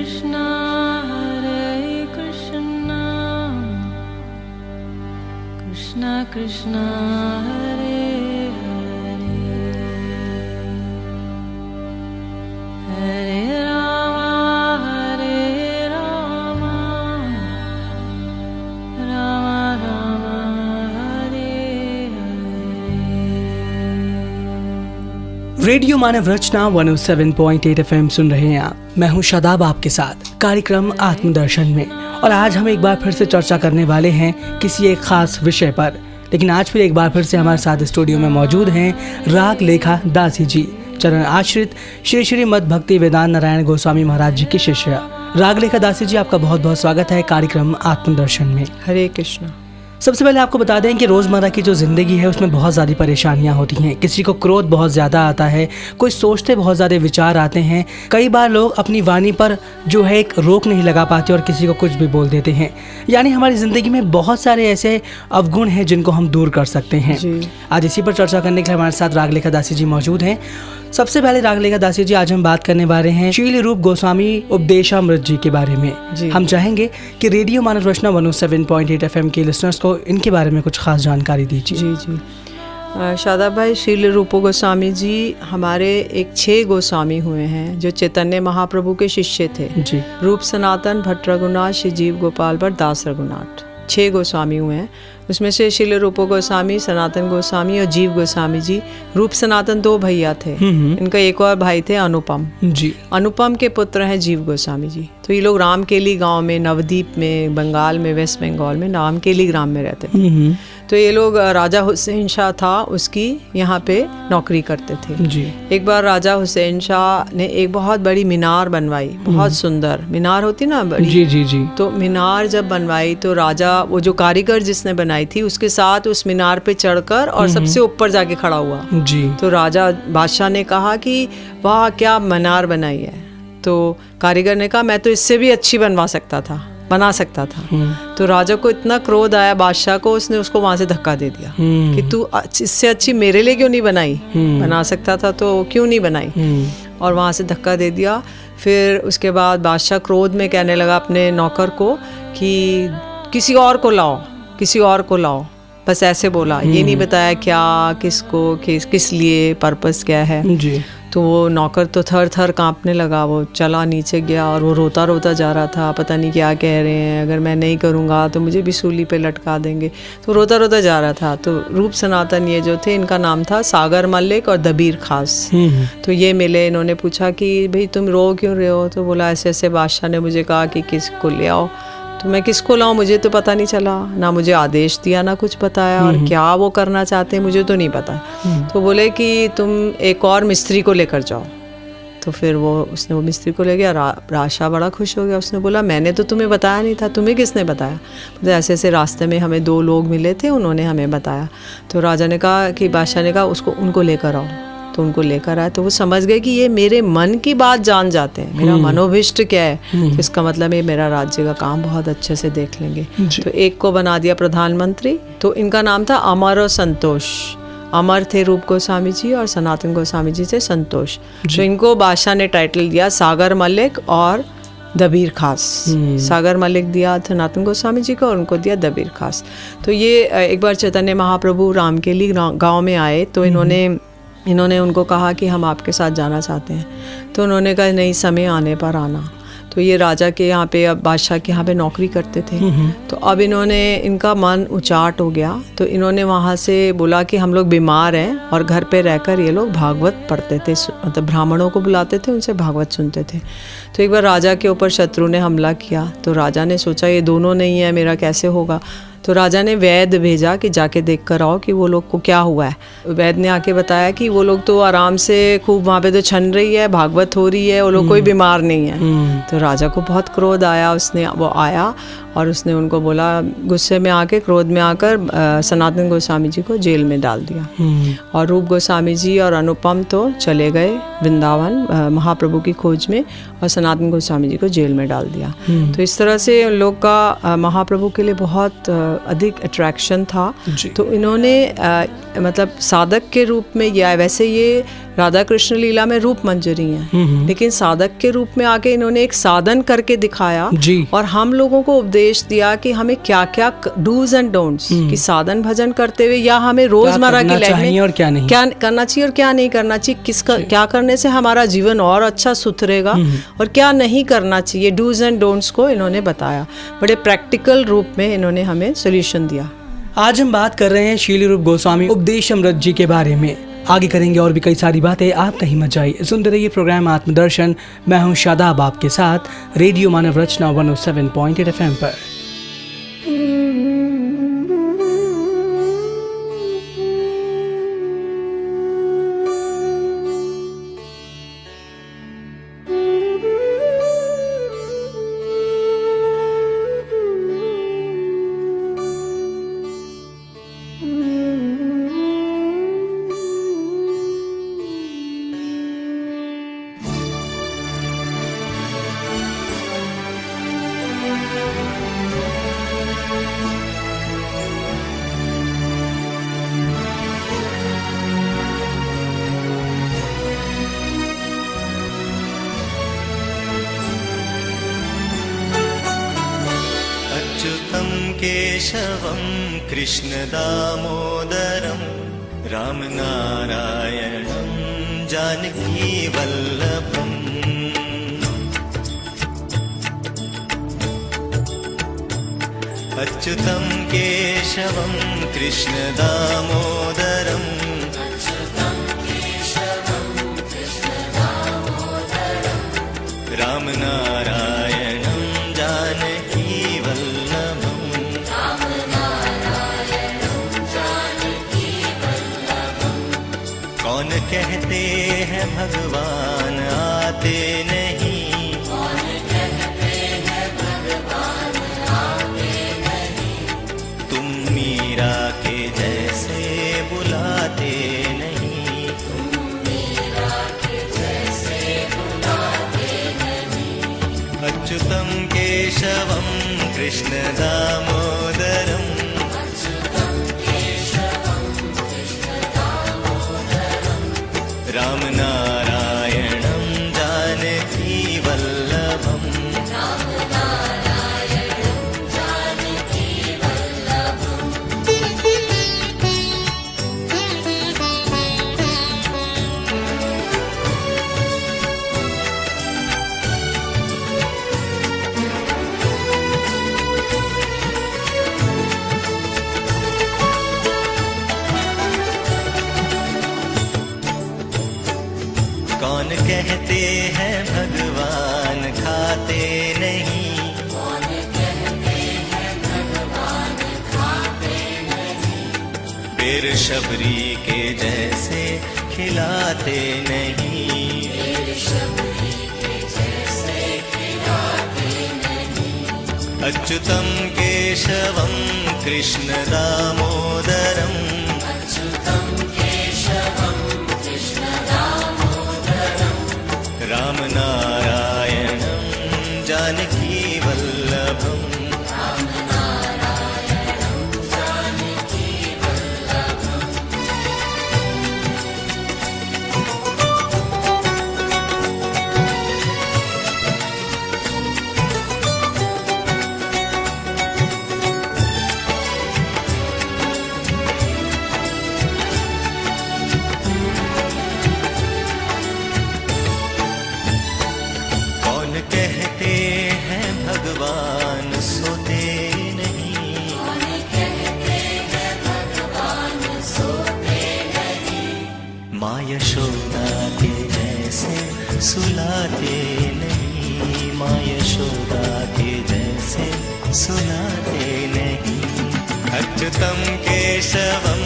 Krishna Krishna Krishna Hare Hare Hare Rama Rama Rama Hare Hare। Radio Manav Rachna 107.8 FM सुन रहे हैं आप। मैं हूं शादाब आपके साथ कार्यक्रम आत्मदर्शन में, और आज हम एक बार फिर से चर्चा करने वाले हैं किसी एक खास विषय पर। लेकिन आज फिर एक बार फिर से हमारे साथ स्टूडियो में मौजूद हैं राग लेखा दासी जी, चरण आश्रित श्री श्री मद भक्ति वेदांत नारायण गोस्वामी महाराज जी की शिष्य। राग लेखा दासी जी, आपका बहुत बहुत स्वागत है कार्यक्रम आत्मदर्शन में। हरे कृष्ण। सबसे पहले आपको बता दें कि रोज़मर्रा की जो ज़िंदगी है उसमें बहुत ज़्यादा परेशानियां होती हैं। किसी को क्रोध बहुत ज़्यादा आता है, कोई सोचते बहुत ज़्यादा विचार आते हैं। कई बार लोग अपनी वाणी पर जो है एक रोक नहीं लगा पाते और किसी को कुछ भी बोल देते हैं। यानी हमारी ज़िंदगी में बहुत सारे ऐसे अवगुण हैं जिनको हम दूर कर सकते हैं। आज इसी पर चर्चा करने के लिए हमारे साथ राग लेखा दासी जी मौजूद हैं। सबसे पहले राग लेखा दासी जी, आज हम बात करने वाले हैं शील रूप गोस्वामी उपदेशामृत जी के बारे में। हम चाहेंगे कि रेडियो मानव रचना 107.8 FM के लिसनर्स को इनके बारे में कुछ खास जानकारी दीजिए। जी शादाब भाई, शील रूप गोस्वामी जी हमारे एक 6 गोस्वामी हुए हैं जो चैतन्य महाप्रभु के शिष्य थे जी। रूप सनातन, भट्ट रघुनाथ, श्री जीव गोपाल भट्ट, दास रघुनाथ, 6 गोस्वामी हुए हैं। उसमें से शील रूप गोस्वामी, सनातन गोस्वामी और जीव गोस्वामी जी। रूप सनातन 2 भैया थे, इनका एक और भाई थे अनुपम जी। अनुपम के पुत्र हैं जीव गोस्वामी जी। तो ये लोग रामकेली गांव में, नवद्वीप में, बंगाल में, वेस्ट बंगाल में रामकेली ग्राम में रहते थे। तो ये लोग राजा हुसैन शाह था उसकी यहाँ पे नौकरी करते थे जी। एक बार राजा हुसैन शाह ने एक बहुत बड़ी मीनार बनवाई, बहुत सुंदर मीनार होती ना बड़ी जी। तो मीनार जब बनवाई तो राजा, वो जो कारीगर जिसने बनाई थी, उसके साथ उस मीनार पे चढ़कर और सबसे ऊपर जाके खड़ा हुआ जी। तो राजा बादशाह ने कहा कि वाह क्या मीनार बनाई है। तो कारीगर ने कहा मैं तो इससे भी अच्छी बना सकता था। तो राजा को इतना क्रोध आया बादशाह को, उसने उसको वहां से धक्का दे दिया कि तू इससे अच्छी मेरे लिए क्यों नहीं बनाई, बना सकता था तो क्यों नहीं बनाई, और वहां से धक्का दे दिया। फिर उसके बाद बादशाह क्रोध में कहने लगा अपने नौकर को कि किसी और को लाओ। बस ऐसे बोला, ये नहीं बताया क्या, किसको, किस लिए, पर्पस क्या है जी। तो वो नौकर तो थर थर कांपने लगा, वो चला नीचे गया और वो रोता रोता जा रहा था, पता नहीं क्या कह रहे हैं, अगर मैं नहीं करूँगा तो मुझे भी सूली पे लटका देंगे। तो रोता रोता जा रहा था। तो रूप सनातन ये जो थे, इनका नाम था सागर मलिक और दबीर खास। तो ये मिले, इन्होंने पूछा कि भाई तुम रो क्यों रहे हो। तो बोला ऐसे ऐसे बादशाह ने मुझे कहा कि किसको ले आओ। तो मैं किसको लाऊं, मुझे तो पता नहीं चला, ना मुझे आदेश दिया ना कुछ बताया, और क्या वो करना चाहते हैं मुझे तो नहीं पता। तो बोले कि तुम एक और मिस्त्री को लेकर जाओ। तो फिर उसने वो मिस्त्री को ले गया। राजा बड़ा खुश हो गया, उसने बोला मैंने तो तुम्हें बताया नहीं था, तुम्हें किसने बताया। तो ऐसे ऐसे रास्ते में हमें 2 लोग मिले थे, उन्होंने हमें बताया। तो राजा ने कहा कि बादशाह ने कहा उनको लेकर आओ। तो उनको लेकर आए तो वो समझ गए कि ये मेरे मन की बात जान जाते हैं, मेरा मनोभिष्ट क्या है। तो इसका मतलब ये मेरा राज्य का काम बहुत अच्छे से देख लेंगे। तो एक को बना दिया प्रधानमंत्री। तो इनका नाम था अमर और संतोष। अमर थे रूप गोस्वामी जी और सनातन गोस्वामी जी थे संतोष। तो इनको बादशाह ने टाइटल दिया सागर मलिक और दबीर खास। सागर मलिक दिया सनातन गोस्वामी जी को और उनको दिया दबीर खास। तो ये एक बार चैतन्य महाप्रभु रामकेली गांव में आए तो इन्होंने उनको कहा कि हम आपके साथ जाना चाहते हैं। तो उन्होंने कहा नहीं, समय आने पर आना। तो ये राजा के यहाँ पे, अब बादशाह के यहाँ पे नौकरी करते थे। तो अब इनका मन उचाट हो गया। तो इन्होंने वहाँ से बोला कि हम लोग बीमार हैं, और घर पे रहकर ये लोग भागवत पढ़ते थे, मतलब ब्राह्मणों को बुलाते थे, उनसे भागवत सुनते थे। तो एक बार राजा के ऊपर शत्रु ने हमला किया। तो राजा ने सोचा ये दोनों नहीं है, मेरा कैसे होगा। तो राजा ने वैद्य भेजा कि जाके देख कर आओ कि वो लोग को क्या हुआ है। वैद्य ने आके बताया कि वो लोग तो आराम से खूब वहाँ पे तो छन रही है, भागवत हो रही है, वो लोग कोई बीमार नहीं है। तो राजा को बहुत क्रोध आया। वो आया और उसने उनको बोला, गुस्से में आके, क्रोध में आकर सनातन गोस्वामी जी को जेल में डाल दिया। और रूप गोस्वामी जी और अनुपम तो चले गए वृंदावन महाप्रभु की खोज में, और सनातन गोस्वामी जी को जेल में डाल दिया। तो इस तरह से उन लोग का महाप्रभु के लिए बहुत अधिक अट्रैक्शन था। तो इन्होंने मतलब साधक के रूप में या वैसे ये राधा कृष्ण लीला में रूप मंजरी हैं, लेकिन साधक के रूप में आके इन्होंने एक साधन करके दिखाया जी। और हम लोगों को उपदेश दिया कि हमें क्या क्या डूज एंड डोंट्स, कि साधन भजन करते हुए या हमें रोजमर्रा की लाइफ में और क्या नहीं, क्या करना चाहिए और क्या नहीं करना चाहिए, किसका क्या करने से हमारा जीवन और अच्छा सुधरेगा और क्या नहीं करना चाहिए, डूज एंड डोंट्स को इन्होंने बताया। बड़े प्रैक्टिकल रूप में इन्होंने हमें सोल्यूशन दिया। आज हम बात कर रहे हैं शील रूप गोस्वामी उपदेशामृत जी के बारे में। आगे करेंगे और भी कई सारी बातें। आप कहीं मत जाइए, सुनते रहिए प्रोग्राम आत्मदर्शन। मैं हूं शादाब आपके साथ रेडियो मानव रचना 107.8 FM पर। अच्युतं केशवं कृष्णदामोदरं रामनारायणं जानकीवल्लभम् अच्युतं केशवं कृष्णदामोदरं रामनारायणं कौन कहते हैं भगवान आते नहीं, कौन कहते हैं भगवान आते नहीं, तुम मीरा के जैसे बुलाते नहीं, तुम मीरा के जैसे बुलाते नहीं। अच्युतं केशवं कृष्ण दामोदरम् रामनारायणं जानकीवल्लभम् कौन कहते हैं भगवान खाते नहीं, कौन कहते हैं भगवान खाते नहीं, बेर शबरी के जैसे खिलाते नहीं, बेर शबरी के जैसे खिलाते नहीं। अच्युतं केशवं कृष्ण दामोदरम् रामनारायणं जानकीवल्लभम् कहते हैं भगवान सोते नहीं, कौन कहते हैं भगवान सोते नहीं, माँ यशोदा के जैसे सुलाते नहीं, माँ यशोदा के जैसे सुलाते नहीं। अच्युतं केशवं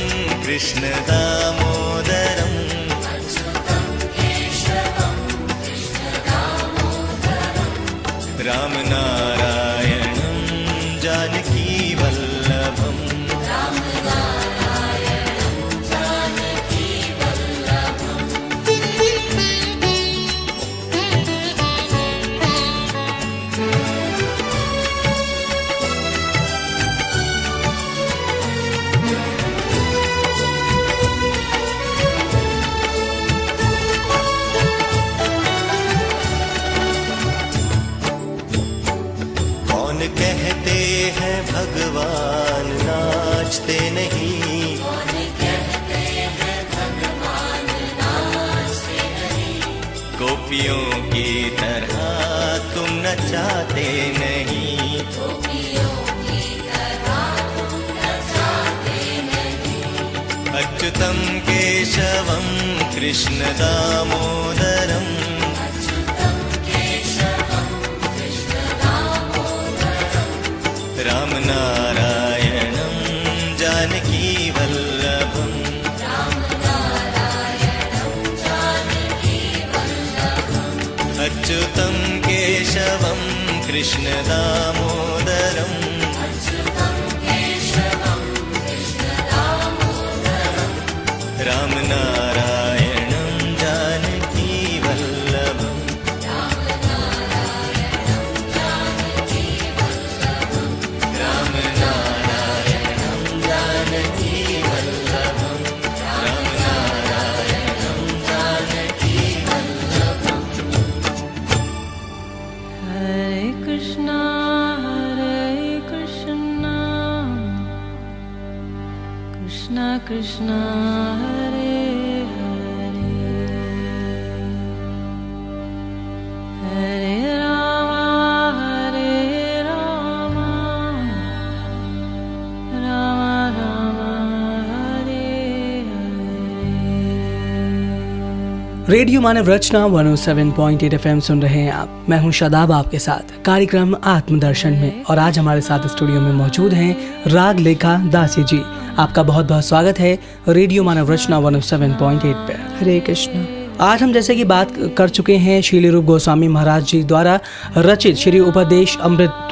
कृष्ण दामोदरम् रामनारायणं जानकीवल्लभम् कहते हैं भगवान नाचते नहीं, कौन कहते हैं भगवान नाचते नहीं, गोपियों की तरह तुम नचाते नहीं, गोपियों की तरह तुम नचाते नहीं, अच्युतम केशवम कृष्ण दामोदरम, राम नारायणं जानकी वल्लभं, राम नारायणं जानकी वल्लभं, अच्युतं केशवं कृष्ण दामोदरं, अच्युतं केशवं कृष्ण दामोदरं, राम नारायणं Janaki वल्लभं, Krishna Krishna Hare Hare, Hare Rama Hare Rama, Rama Rama Hare Hare। Radio Manav Rachna 107.8 FM सुन रहे हैं आप। मैं हूं शादाब आपके साथ कार्यक्रम आत्मदर्शन में, और आज हमारे साथ स्टूडियो में मौजूद हैं राग लेखा दासी जी। आपका बहुत बहुत स्वागत है रेडियो मानव रचना 107.8 पे। हरे कृष्ण। आज हम जैसे कि बात कर चुके हैं श्रील रूप गोस्वामी महाराज जी द्वारा रचित श्री उपदेश अमृत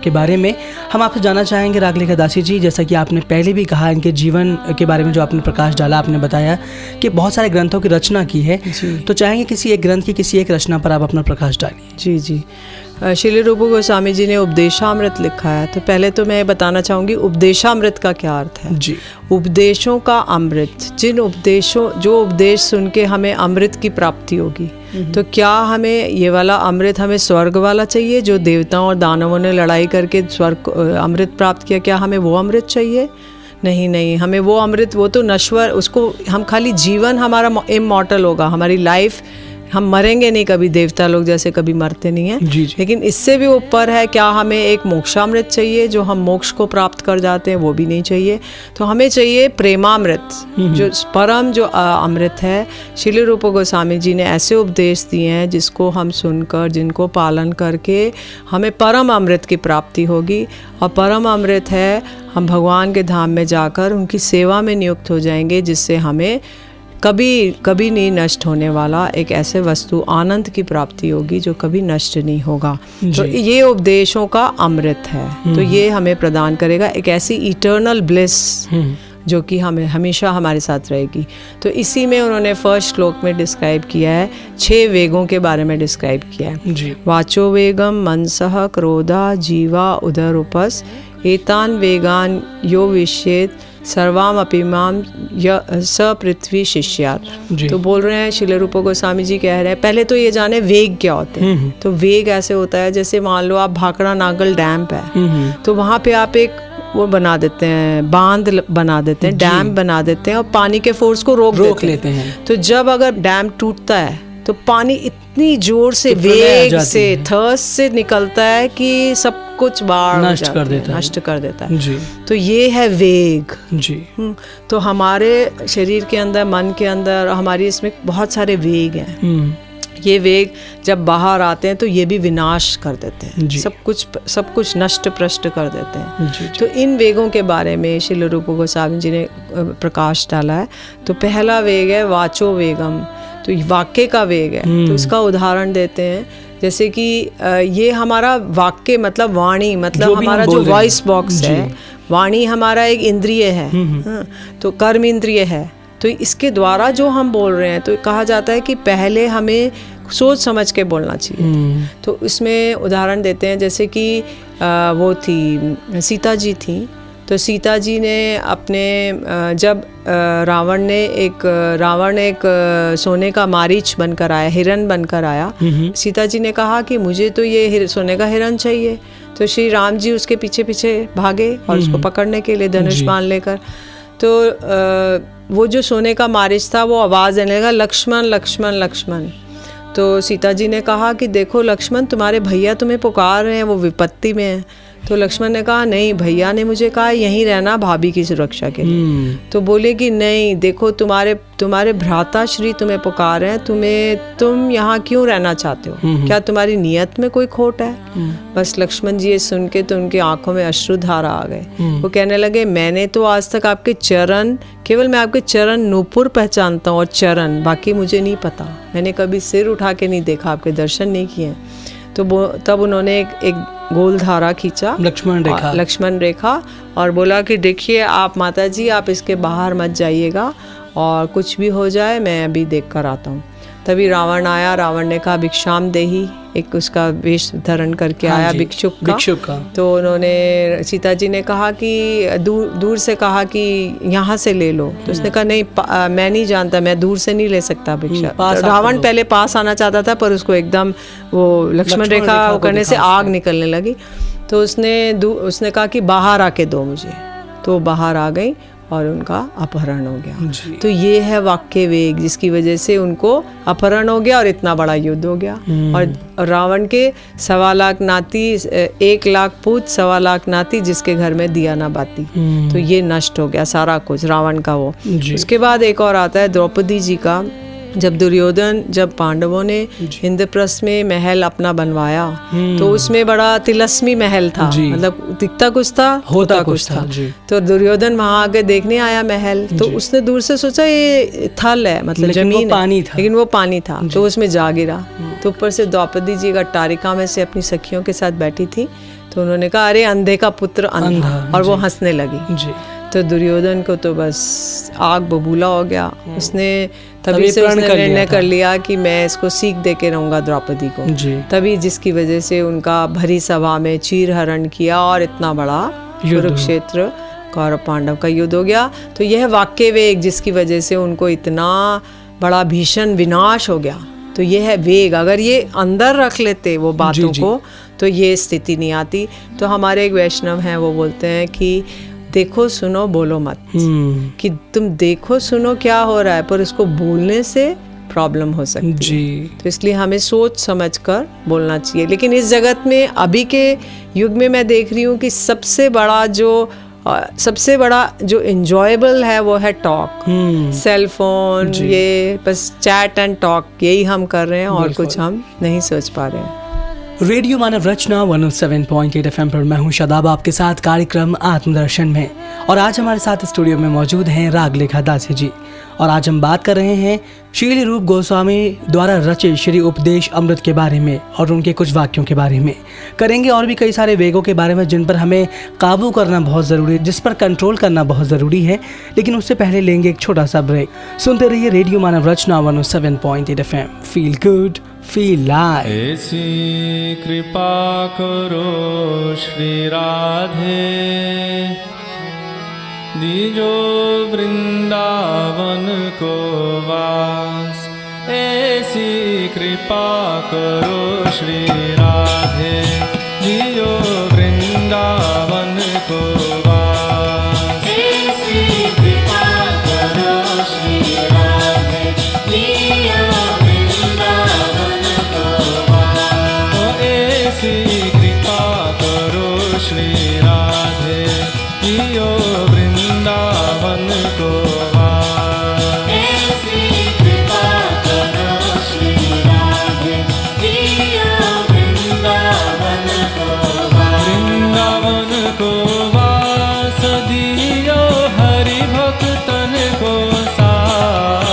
के बारे में। हम आपसे जानना चाहेंगे राग लेखा दासी जी, जैसा कि आपने पहले भी कहा, इनके जीवन के बारे में जो आपने प्रकाश डाला, आपने बताया कि बहुत सारे ग्रंथों की रचना की है, तो चाहेंगे किसी एक ग्रंथ की किसी एक रचना पर आप अपना प्रकाश डालिए। जी जी। श्रील रूप गोस्वामी जी ने उपदेशामृत लिखा है, तो पहले तो मैं बताना चाहूँगी उपदेशामृत का क्या अर्थ है। जी। उपदेशों का अमृत, जो उपदेश सुन के हमें अमृत की प्राप्ति होगी। तो क्या हमें ये वाला अमृत हमें स्वर्ग वाला चाहिए जो देवताओं और दानवों ने लड़ाई करके स्वर्ग अमृत प्राप्त किया? क्या हमें वो अमृत चाहिए? नहीं, हमें वो अमृत, वो तो नश्वर, उसको हम खाली जीवन हमारा इमॉर्टल होगा, हमारी लाइफ, हम मरेंगे नहीं कभी, देवता लोग जैसे कभी मरते नहीं हैं। लेकिन इससे भी ऊपर है, क्या हमें एक मोक्षामृत चाहिए जो हम मोक्ष को प्राप्त कर जाते हैं? वो भी नहीं चाहिए। तो हमें चाहिए प्रेमामृत, जो परम जो अमृत है। श्रील रूप गोस्वामी जी ने ऐसे उपदेश दिए हैं जिसको हम सुनकर, जिनको पालन करके हमें परम अमृत की प्राप्ति होगी। और परम अमृत है, हम भगवान के धाम में जाकर उनकी सेवा में नियुक्त हो जाएंगे, जिससे हमें कभी नहीं नष्ट होने वाला एक ऐसे वस्तु आनंद की प्राप्ति होगी जो कभी नष्ट नहीं होगा। तो ये उपदेशों का अमृत है, तो ये हमें प्रदान करेगा एक ऐसी इटर्नल ब्लिस जो कि हमें हमेशा हमारे साथ रहेगी। तो इसी में उन्होंने फर्स्ट श्लोक में डिस्क्राइब किया है, 6 वेगों के बारे में डिस्क्राइब किया है। वाचो वेगम मनसः क्रोधा जीवा उदरूपस एतान वेगान यो विश्येत सर्वाम अपिमाम स पृथ्वी शिष्यात। तो बोल रहे हैं श्रील रूप गोस्वामी जी कह रहे हैं, पहले तो ये जाने वेग क्या होते हैं। तो वेग ऐसे होता है, जैसे मान लो आप भाखड़ा नागल डैम है, तो वहाँ पे आप एक वो बना देते हैं, बांध बना देते हैं, डैम बना देते हैं और पानी के फोर्स को रोक लेते हैं। तो जब अगर डैम टूटता है तो पानी इतनी जोर से वेग से थर्स्ट से निकलता है कि सब कुछ नष्ट कर देता है। जी। तो ये है वेग। जी। तो हमारे शरीर के अंदर, मन के अंदर, हमारी इसमें बहुत सारे वेग हैं। ये वेग जब बाहर आते हैं तो ये भी विनाश कर देते हैं, सब कुछ नष्ट भ्रष्ट कर देते हैं। तो इन वेगों के बारे में श्रील रूप गोस्वामी जी ने प्रकाश डाला है। तो पहला वेग है वाचो वेगम, तो वाक्य का वेग है। तो इसका उदाहरण देते हैं, जैसे कि ये हमारा वाक्य मतलब वाणी, मतलब हमारा जो वॉइस बॉक्स है, वाणी हमारा एक इंद्रिय है, तो कर्म इंद्रिय है। तो इसके द्वारा जो हम बोल रहे हैं, तो कहा जाता है कि पहले हमें सोच समझ के बोलना चाहिए। तो इसमें उदाहरण देते हैं, जैसे कि वो थी सीता जी थी, तो सीता जी ने अपने जब रावण एक सोने का मारीच बनकर आया, हिरन बनकर आया, सीता जी ने कहा कि मुझे तो ये सोने का हिरन चाहिए। तो श्री राम जी उसके पीछे पीछे भागे और उसको पकड़ने के लिए धनुष बाण लेकर। तो वो जो सोने का मारीच था वो आवाज़ देने लगा, लक्ष्मण लक्ष्मण लक्ष्मण। तो सीता जी ने कहा कि देखो लक्ष्मण, तुम्हारे भैया तुम्हें पुकार रहे हैं, वो विपत्ति में है। तो लक्ष्मण ने कहा नहीं, भैया ने मुझे कहा यहीं रहना भाभी की सुरक्षा के लिए। तो बोले कि नहीं, देखो तुम्हारे भ्राता श्री तुम्हें पुकार रहे हैं, तुम यहाँ क्यों रहना चाहते हो? क्या तुम्हारी नीयत में कोई खोट है? बस लक्ष्मण जी ये सुन के तो उनकी आंखों में अश्रुधारा आ गए। वो कहने लगे, मैंने तो आज तक आपके चरण, केवल मैं आपके चरण नूपुर पहचानता हूँ और चरण, बाकी मुझे नहीं पता। मैंने कभी सिर उठा के नहीं देखा, आपके दर्शन नहीं किए। तो तब उन्होंने एक गोल धारा खींचा, लक्ष्मण रेखा, और बोला कि देखिए आप माता जी, आप इसके बाहर मत जाइएगा, और कुछ भी हो जाए मैं अभी देख कर आता हूँ। तभी रावण आया। रावण ने कहा भिक्षाम देही, एक उसका वेश धारण करके आया, भिक्षुक का। तो उन्होंने, सीता जी ने कहा कि दूर से कहा कि यहाँ से ले लो। तो उसने कहा नहीं, मैं नहीं जानता, मैं दूर से नहीं ले सकता भिक्षा। रावण पहले पास आना चाहता था, पर उसको एकदम वो लक्ष्मण रेखा करने से आग निकलने लगी। तो उसने कहा कि बाहर आके दो मुझे। तो बाहर आ गई और उनका अपहरण हो गया। तो ये है वाक्य वेग, जिसकी वजह से उनको अपहरण हो गया और इतना बड़ा युद्ध हो गया। और रावण के 1.25 लाख नाती, 1 लाख पूत 1.25 लाख नाती, जिसके घर में दिया ना बाती। तो ये नष्ट हो गया सारा कुछ रावण का वो। उसके बाद एक और आता है द्रौपदी जी का। जब पांडवों ने इंद्रप्रस्थ में महल अपना बनवाया, तो उसमें बड़ा तिलस्मी महल था, मतलब दिखता कुछ था, होता कुछ था। तो दुर्योधन वहां आके देखने आया महल। तो उसने दूर से सोचा ये थल है, मतलब जमीन है, लेकिन वो पानी था। तो उसमें जा गिरा। तो ऊपर से द्रौपदी जी अट्टारिका में से अपनी सखियों के साथ बैठी थी। तो उन्होंने कहा अरे अंधे का पुत्र अंधा, और वो हंसने लगी। तो दुर्योधन को तो बस आग बबूला हो गया। उसने तभी से उसने निर्णय कर लिया कि मैं इसको सीख दे के रहूंगा द्रौपदी को। तभी जिसकी वजह से उनका भरी सभा में चीरहरण किया और इतना बड़ा कुरुक्षेत्र कौरव पांडव का युद्ध हो गया। तो यह वाक्य वेग, जिसकी वजह से उनको इतना बड़ा भीषण विनाश हो गया। तो यह है वेग। अगर ये अंदर रख लेते वो बातों को, तो ये स्थिति नहीं आती। तो हमारे एक वैष्णव हैं, वो बोलते हैं कि देखो सुनो बोलो मत, कि तुम देखो सुनो क्या हो रहा है, पर उसको बोलने से प्रॉब्लम हो सकती है। तो इसलिए हमें सोच समझ कर बोलना चाहिए। लेकिन इस जगत में अभी के युग में मैं देख रही हूँ कि सबसे बड़ा जो एंजॉयबल है वो है टॉक, सेल फोन, ये बस चैट एंड टॉक, यही हम कर रहे हैं और कुछ हम नहीं सोच पा रहे हैं। रेडियो मानव रचना 107.8 FM पर मैं हूं शादाब, आपके साथ कार्यक्रम आत्मदर्शन में। और आज हमारे साथ स्टूडियो में मौजूद हैं रागलेखा दासी जी। और आज हम बात कर रहे हैं श्री रूप गोस्वामी द्वारा रचित श्री उपदेश अमृत के बारे में और उनके कुछ वाक्यों के बारे में करेंगे, और भी कई सारे वेगों के बारे में जिन पर हमें काबू करना बहुत ज़रूरी है, जिस पर कंट्रोल करना बहुत ज़रूरी है। लेकिन उससे पहले लेंगे एक छोटा सा ब्रेक। सुनते रहिए radio Manav Rachna 107.8 FM। Feel good, feel live. ऐसी कृपा करो श्री राधे, दीजो वृंदावन को वास। ऐसी कृपा करो श्री राधे, दीजो वृंदावन को वास। ऐसी कृपा करो श्री राधे, दीजो वृंदावन को वास। ऐसी कृपा करो श्री राधे, दीजो वृंदावन को वास। ऐसी कृपा करो श्री राधे, दीजो वृंदावन को वास। वृंदावन को वास, दीजो हरि भक्तन को साथ।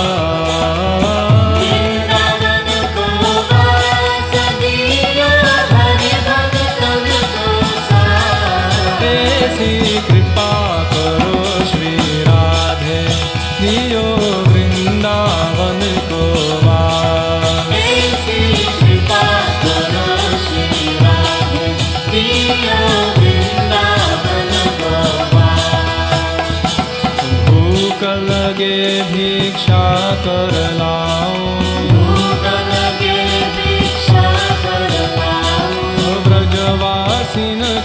वृंदावन को वास, दीजो हरि भक्तन को साथ। ऐसी कृपा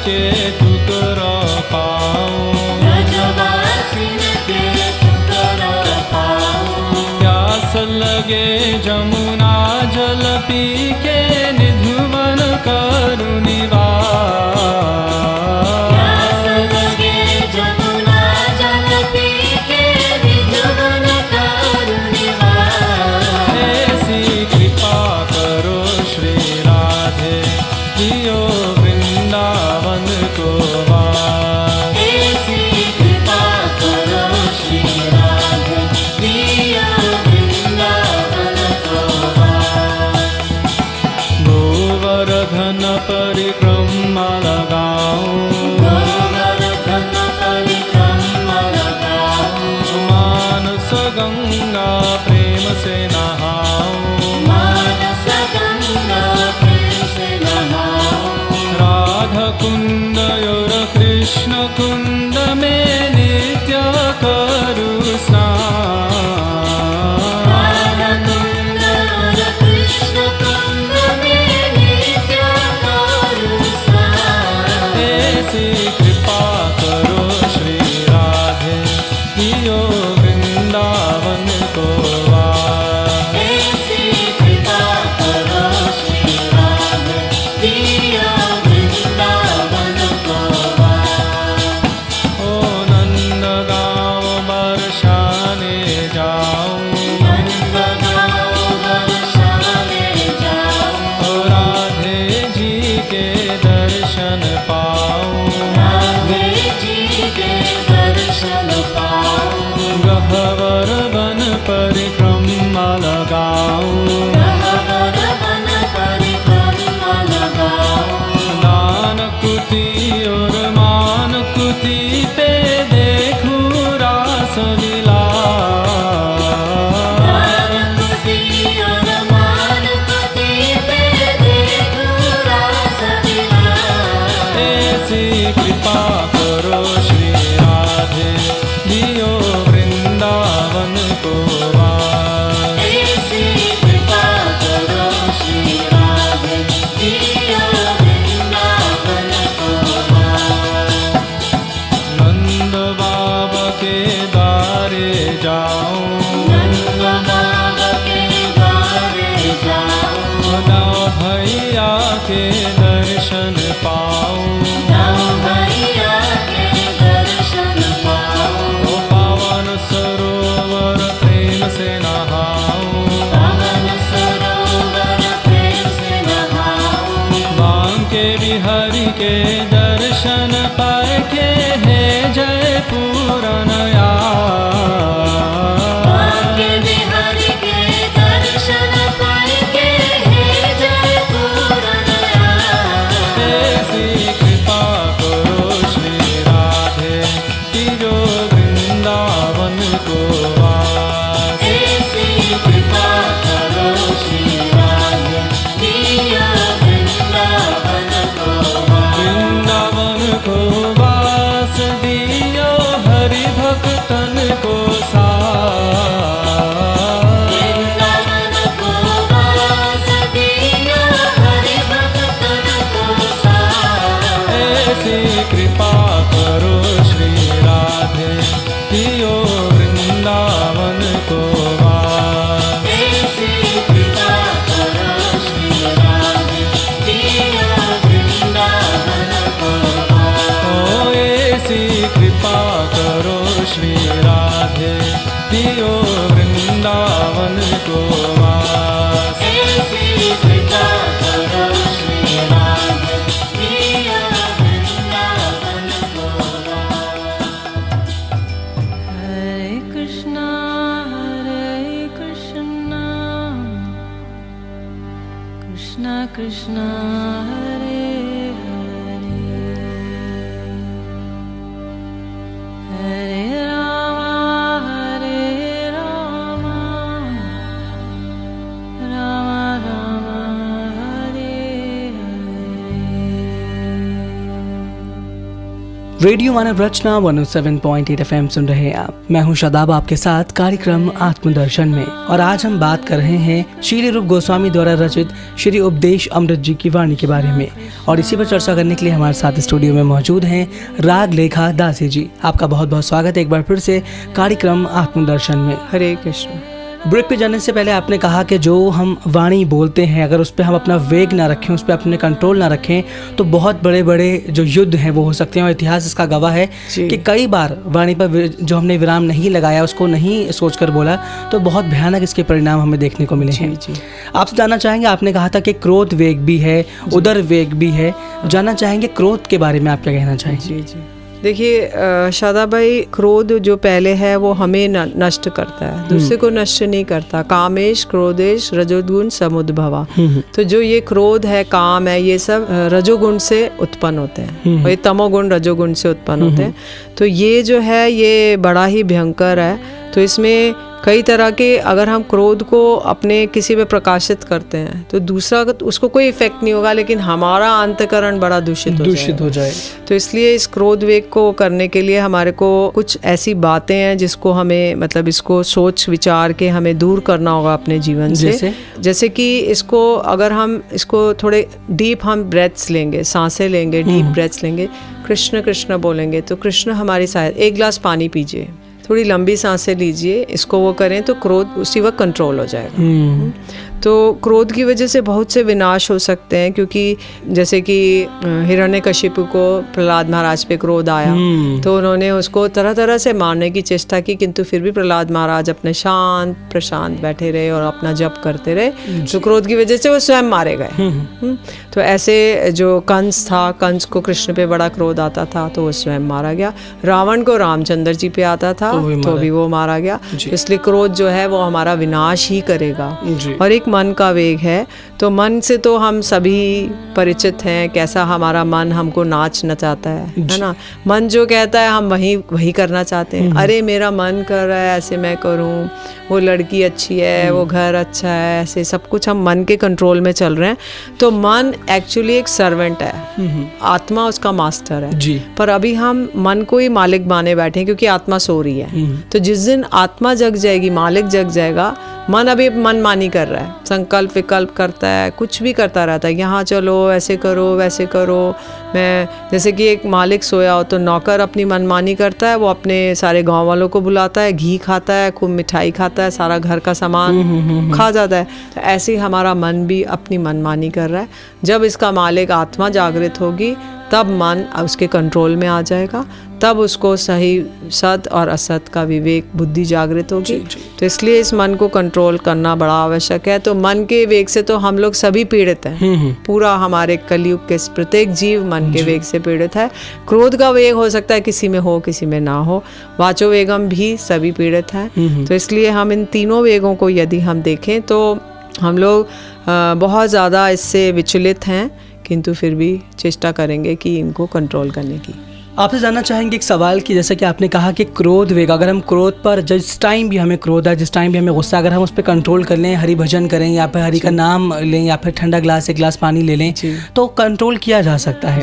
के टुकड़ा पाऊं, ब्रजवासिन के टुकड़ा पाऊं। प्यास लगे जमुना जल पी के निधुवन करूं निवास। प्यास लगे जमुना जल पी के निधुवन करूं निवास। ऐसी कृपा करो श्री राधे, जियो वृंदावन को वास। ऐसी कृपा करो श्री राधे, जियो वृंदावन को वास। गोवर्धन परिक्रमा लगाऊं, गोवर्धन परिक्रमा लगाऊं। मानस गंगा प्रेम से नहाऊं, मानस गंगा प्रेम से नहाऊं। राधा कुंड और कृष्ण कुंड में नित्य करूं स्नान। राधा कुंड और कृष्ण कुंड में नित्य करूं स्नान। ऐसी कृपा करो श्री राधे, जियो वृंदावन को वास। ऐसी कृपा करो श्री राधे, जियो वृंदावन को वास। ओ नंद गाँव बरसाने जाऊं, नंदगांव बरसाने जाऊं। ओ राधे जी के दर्शन पाऊं, राधे जी के दर्शन पाऊं। गहवर वन परिक्रमा लगाऊं, गहवर वन परिक्रमा लगाऊं। दान कुटी और मान कुटी पे देखूं रास विलास। दानकुटी और मानकुटी पे देखूं रास विलास। ऐसी कृपा करो श्री राधे, जियो वृंदावन को वास। ऐसी कृपा करो श्री राधे, जियो वृंदावन को वास। नंद बाबा के द्वारे जाऊं, नंद बाबा के द्वारे जाऊं। दाऊ भैया के दर्शन पाऊं, दाऊ भैया के दर्शन पाऊं। ओ पावन सरोवर प्रेम से नहाऊं, पावन सरोवर प्रेम से नहाऊं। बांके बिहारी के दर्शन पाके है जय पूरनया। बांके बिहारी के दर्शन पाके है जय पूरनया। ऐसी कृपा करो श्री राधे, जियो वृंदावन को वास। ऐसी कृपा करो श्री राधे, जियो वृंदावन को वास। वृंदावन को वास दियो हरि भक्तन को साथ। वृंदावन को वास दियो हरि भक्तन को साथ। ऐसी कृपा करो श्री राधे, जियो वृंदावन को वास। ऐसी कृपा करो श्री राधे, जियो वृंदावन को वास। ओ ऐसी कृपा करो श्री राधे, जियो वृंदावन को वास। ऐसी कृपा करो श्री राधे, जियो वृंदावन को वास। हरे कृष्णा कृष्णा कृष्णा हरे हरे, हरे राम राम राम हरे हरे। रेडियो मानव रचना 107.8 FM सुन रहे हैं आप। मैं हूं शादाब आपके साथ कार्यक्रम आत्मदर्शन में, और आज हम बात कर रहे हैं श्री रूप गोस्वामी द्वारा रचित श्री उपदेश अमृत जी की वाणी के बारे में। और इसी पर चर्चा करने के लिए हमारे साथ स्टूडियो में मौजूद हैं राग लेखा दासी जी। आपका बहुत बहुत स्वागत है एक बार फिर से कार्यक्रम आत्मदर्शन में। हरे कृष्ण। ब्रेक पे जाने से पहले आपने कहा कि जो हम वाणी बोलते हैं, अगर उस पर हम अपना वेग ना रखें, उस पर अपने कंट्रोल ना रखें, तो बहुत बड़े बड़े जो युद्ध हैं वो हो सकते हैं। और इतिहास इसका गवाह है कि कई बार वाणी पर जो हमने विराम नहीं लगाया, उसको नहीं सोचकर बोला, तो बहुत भयानक इसके परिणाम हमें देखने को मिले हैं। आपसे जानना चाहेंगे, आपने कहा था कि क्रोध वेग भी है, उदर वेग भी है, जानना चाहेंगे क्रोध के बारे में आप क्या कहना चाहेंगे? जी। देखिए शादा भाई, क्रोध जो पहले है वो हमें नष्ट करता है, दूसरे को नष्ट नहीं करता। कामेश क्रोधेश रजोगुण समुद्भवा। तो जो ये क्रोध है, काम है, ये सब रजोगुण से उत्पन्न होते हैं, और ये तमोगुण रजोगुण से उत्पन्न होते हैं। तो ये जो है ये बड़ा ही भयंकर है। तो इसमें कई तरह के, अगर हम क्रोध को अपने किसी पे प्रकाशित करते हैं तो दूसरा उसको कोई इफेक्ट नहीं होगा, लेकिन हमारा अंतःकरण बड़ा दूषित हो जाए। तो इसलिए इस क्रोध वेग को करने के लिए हमारे को कुछ ऐसी बातें हैं जिसको हमें, मतलब इसको सोच विचार के हमें दूर करना होगा अपने जीवन से। जैसे कि इसको, अगर हम इसको थोड़े डीप हम ब्रेथ्स लेंगे, सांसें लेंगे, डीप ब्रेथ्स लेंगे, कृष्ण कृष्ण बोलेंगे तो कृष्ण हमारी सहायता। एक गिलास पानी पीजिए, थोड़ी लंबी सांसें लीजिए, इसको वो करें तो क्रोध उसी वक्त कंट्रोल हो जाएगा। तो क्रोध की वजह से बहुत से विनाश हो सकते हैं, क्योंकि जैसे कि हिरण्यकशिपु को प्रहलाद महाराज पे क्रोध आया तो उन्होंने उसको तरह तरह से मारने की चेष्टा की, किंतु फिर भी प्रहलाद महाराज अपने शांत प्रशांत बैठे रहे और अपना जप करते रहे। तो क्रोध की वजह से वो स्वयं मारे गए। तो ऐसे जो कंस था, कंस को कृष्ण पे बड़ा क्रोध आता था तो वो स्वयं मारा गया। रावण को रामचंद्र जी पे आता था तो भी वो मारा गया। इसलिए क्रोध जो है वो हमारा विनाश ही करेगा। और एक मन का वेग है, तो मन से तो हम सभी परिचित हैं, कैसा हमारा मन हमको नाच नचाता है ना। मन जो कहता है हम वही करना चाहते हैं। अरे मेरा मन कर रहा है ऐसे मैं करूं, वो लड़की अच्छी है, वो घर अच्छा है, ऐसे सब कुछ हम मन के कंट्रोल में चल रहे हैं। तो मन एक्चुअली एक सर्वेंट है, आत्मा उसका मास्टर है। पर अभी हम मन को ही मालिक माने बैठे हैं, क्योंकि आत्मा सो रही है। तो जिस दिन आत्मा जग जाएगी, मालिक जग जाएगा, मन अभी मनमानी कर रहा है, संकल्प विकल्प करता है, कुछ भी करता रहता है, यहाँ चलो, ऐसे करो, वैसे करो। मैं जैसे कि एक मालिक सोया हो तो नौकर अपनी मनमानी करता है, वो अपने सारे गांव वालों को बुलाता है, घी खाता है, खूब मिठाई खाता है, सारा घर का सामान खा जाता है। तो ऐसे ही हमारा मन भी अपनी मनमानी कर रहा है। जब इसका मालिक आत्मा जागृत होगी तब मन उसके कंट्रोल में आ जाएगा, तब उसको सही सत और असत का विवेक बुद्धि जागृत होगी। तो इसलिए इस मन को कंट्रोल करना बड़ा आवश्यक है। तो मन के वेग से तो हम लोग सभी पीड़ित हैं। पूरा हमारे कलयुग के प्रत्येक जीव मन के वेग से पीड़ित है। क्रोध का वेग हो सकता है किसी में हो, किसी में ना हो। वाचो वेगम भी सभी पीड़ित हैं। तो इसलिए हम इन तीनों वेगों को यदि हम देखें तो हम लोग बहुत ज़्यादा इससे विचलित हैं, किंतु फिर भी चेष्टा करेंगे कि इनको कंट्रोल करने की। आपसे जानना चाहेंगे एक सवाल की, जैसा कि आपने कहा कि क्रोध वेग, अगर हम क्रोध पर जिस टाइम भी हमें क्रोध है, जिस टाइम भी हमें गुस्सा, अगर हम उस पर कंट्रोल कर लें, हरि भजन करें या फिर हरि का नाम लें या फिर ठंडा एक गिलास पानी ले लें, तो कंट्रोल किया जा सकता है।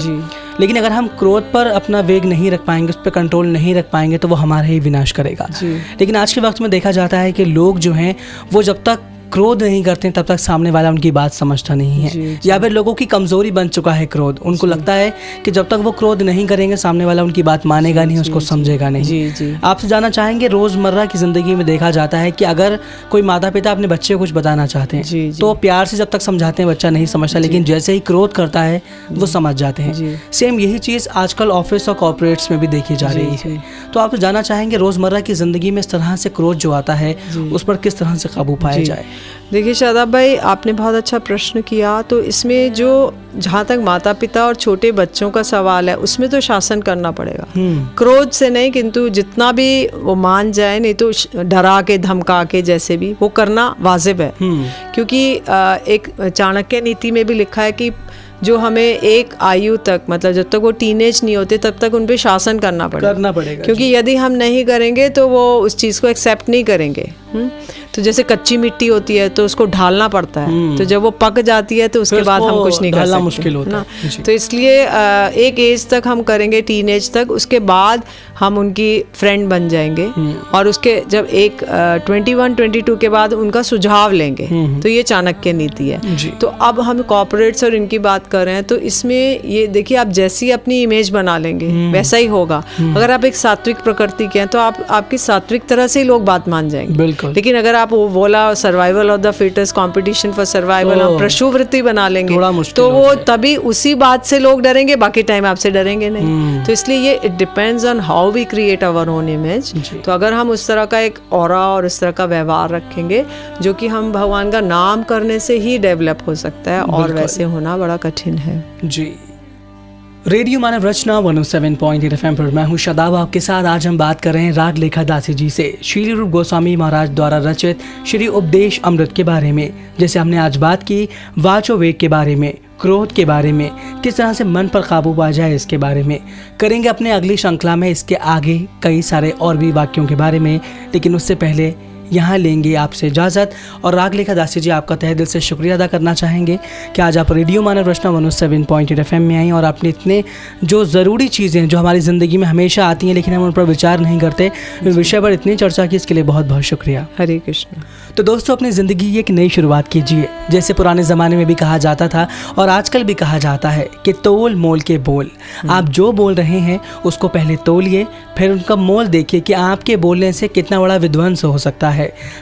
लेकिन अगर हम क्रोध पर अपना वेग नहीं रख पाएंगे, उस पर कंट्रोल नहीं रख पाएंगे, तो वो हमारा ही विनाश करेगा। लेकिन आज के वक्त में देखा जाता है कि लोग जो हैं वो जब तक क्रोध नहीं करते तब तक सामने वाला उनकी बात समझता नहीं है। या फिर लोगों की कमजोरी बन चुका है क्रोध। उनको लगता है कि जब तक वो क्रोध नहीं करेंगे सामने वाला उनकी बात मानेगा नहीं, उसको समझेगा नहीं। आपसे जानना चाहेंगे, रोजमर्रा की जिंदगी में देखा जाता है कि अगर कोई माता पिता अपने बच्चे को कुछ बताना चाहते हैं तो प्यार से जब तक समझाते हैं बच्चा नहीं समझता, लेकिन जैसे ही क्रोध करता है वो समझ जाते हैं। सेम यही चीज आजकल ऑफिस और कॉर्पोरेट्स में भी देखी जा रही है। तो आप जानना चाहेंगे, रोजमर्रा की जिंदगी में इस तरह से क्रोध जो आता है उस पर किस तरह से काबू पाया जाए? देखिए शादाब भाई, आपने बहुत अच्छा प्रश्न किया। तो इसमें जो जहाँ तक माता पिता और छोटे बच्चों का सवाल है, उसमें तो शासन करना पड़ेगा। क्रोध से नहीं, किंतु जितना भी वो मान जाए, नहीं तो डरा के धमका के जैसे भी वो करना वाजिब है। क्योंकि एक चाणक्य नीति में भी लिखा है कि जो हमें एक आयु तक, मतलब जब तक वो टीनेज नहीं होते तब तक उन पे शासन करना पड़ेगा। क्योंकि यदि हम नहीं करेंगे तो वो उस चीज़ को एक्सेप्ट नहीं करेंगे। तो जैसे कच्ची मिट्टी होती है तो उसको ढालना पड़ता है, तो जब वो पक जाती है तो उसके बाद हम कुछ नहीं कर सकते, मुश्किल होता है। तो इसलिए एक एज तक हम करेंगे, टीनेज तक, उसके बाद हम उनकी फ्रेंड बन जाएंगे और उसके जब एक 21-22 के बाद उनका सुझाव लेंगे। तो ये चाणक्य नीति है। तो अब हम कॉर्पोरेट्स और इनकी बात कर रहे हैं, तो इसमें ये देखिए, आप जैसी अपनी इमेज बना लेंगे वैसा ही होगा। अगर आप एक सात्विक प्रकृति के हैं तो आपकी सात्विक तरह से ही लोग बात मान जाएंगे। बिल्कुल। लेकिन अगर आप वो बोला survival of the fittest, competition for survival, हम प्रशुवृत्ति बना लेंगे तो वो तभी उसी बात से लोग डरेंगे, बाकी टाइम आपसे डरेंगे नहीं। तो इसलिए ये it depends on how we create our own image. तो अगर हम उस तरह का एक ऑरा और उस तरह का व्यवहार रखेंगे जो कि हम भगवान का नाम करने से ही डेवलप हो सकता है, और वैसे होना बड़ा कठिन है। जी। रेडियो मानव रचना 107.8 FM पर मैं हूँ शादाब आपके साथ। आज हम बात कर रहे हैं राग लेखा दासी जी से श्री रूप गोस्वामी महाराज द्वारा रचित श्री उपदेश अमृत के बारे में। जैसे हमने आज बात की वाचो वेग के बारे में, क्रोध के बारे में, किस तरह से मन पर काबू पा जाए इसके बारे में करेंगे अपने अगली श्रृंखला में। इसके आगे कई सारे और भी वाक्यों के बारे में, लेकिन उससे पहले यहाँ लेंगे आपसे इजाज़त। और राग लेखा दासी जी, आपका तहे दिल से शुक्रिया अदा करना चाहेंगे कि आज आप रेडियो मानव रचना 107.8 FM में आई और आपने इतने जो ज़रूरी चीज़ें जो हमारी ज़िंदगी में हमेशा आती हैं लेकिन हम उन पर विचार नहीं करते, इस विषय पर इतनी चर्चा की, इसके लिए बहुत बहुत शुक्रिया। हरे कृष्ण। तो दोस्तों, अपनी ज़िंदगी की एक नई शुरुआत कीजिए। जैसे पुराने ज़माने में भी कहा जाता था और आजकल भी कहा जाता है कि तोल मोल के बोल। आप जो बोल रहे हैं उसको पहले तोलिए, फिर उनका मोल देखिए कि आपके बोलने से कितना बड़ा विध्वंस हो सकता है।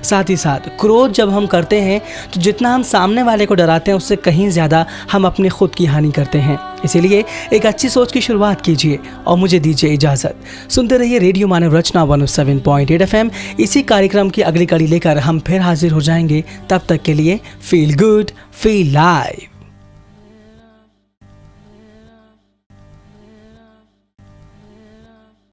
साथ ही साथ क्रोध जब हम करते हैं तो जितना हम सामने वाले को डराते हैं उससे कहीं ज़्यादा हम अपने खुद की हानि करते हैं। इसीलिए एक अच्छी सोच की शुरुआत कीजिए और मुझे दीजिए इजाज़त। सुनते रहिए रेडियो मानव रचना 107.8 FM। इसी कार्यक्रम की अगली कड़ी लेकर हम फिर हाजिर हो जाएंगे। तब तक के लिए फील गुड, फील लाइव।